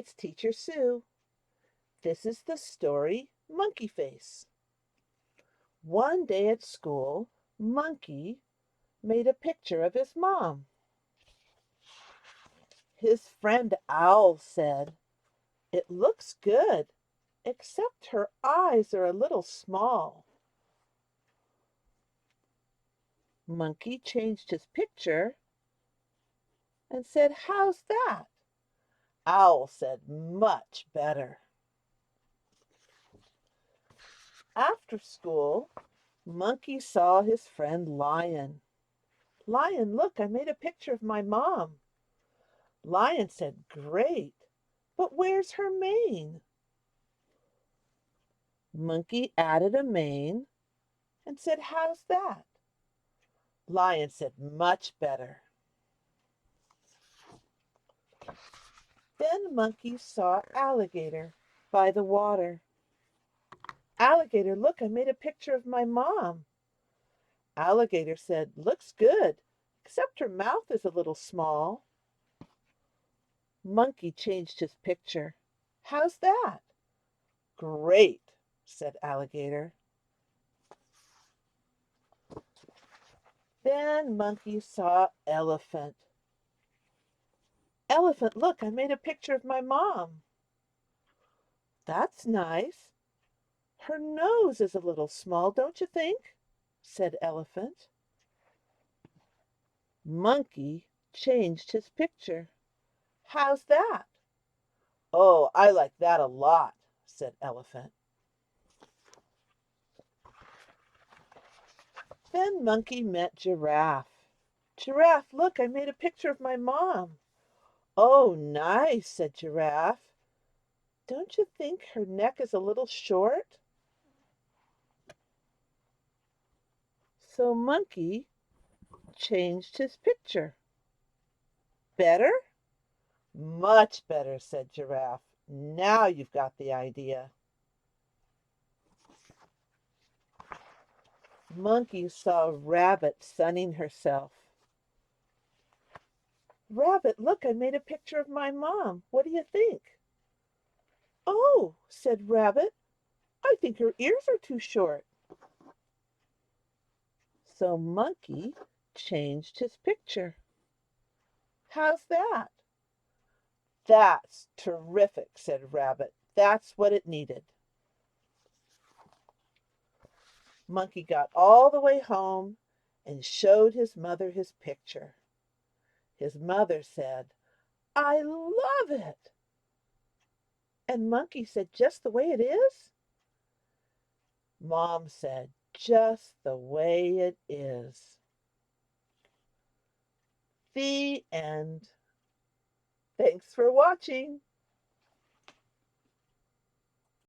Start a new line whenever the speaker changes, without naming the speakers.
it's Teacher Sue. This is the story Monkey Face. One day at school, Monkey made a picture of his mom. His friend Owl said, "It looks good, except her eyes are a little small." Monkey changed his picture and said, "How's that?" Owl said, "Much better." After school, Monkey saw his friend Lion. "Lion, look, I made a picture of my mom." Lion said, "Great, but where's her mane?" Monkey added a mane and said, "How's that?" Lion said, "Much better." Then Monkey saw Alligator by the water. "Alligator, look, I made a picture of my mom." Alligator said, "Looks good, except her mouth is a little small." Monkey changed his picture. "How's that?" "Great," said Alligator. Then Monkey saw Elephant. "Elephant, look, I made a picture of my mom." "That's nice. Her nose is a little small, don't you think?" said Elephant. Monkey changed his picture. "How's that?" "Oh, I like that a lot," said Elephant. Then Monkey met Giraffe. "Giraffe, look, I made a picture of my mom." "Oh, nice," said Giraffe. "Don't you think her neck is a little short?" So Monkey changed his picture. "Better?" "Much better," said Giraffe. "Now you've got the idea." Monkey saw Rabbit sunning herself. "Rabbit, look, I made a picture of my mom. What do you think?" "Oh," said Rabbit, "I think her ears are too short." So Monkey changed his picture. "How's that?" "That's terrific," said Rabbit. "That's what it needed." Monkey got all the way home and showed his mother his picture. His mother said, "I love it." And Monkey said, "Just the way it is?" Mom said, "Just the way it is." The end. Thanks for watching.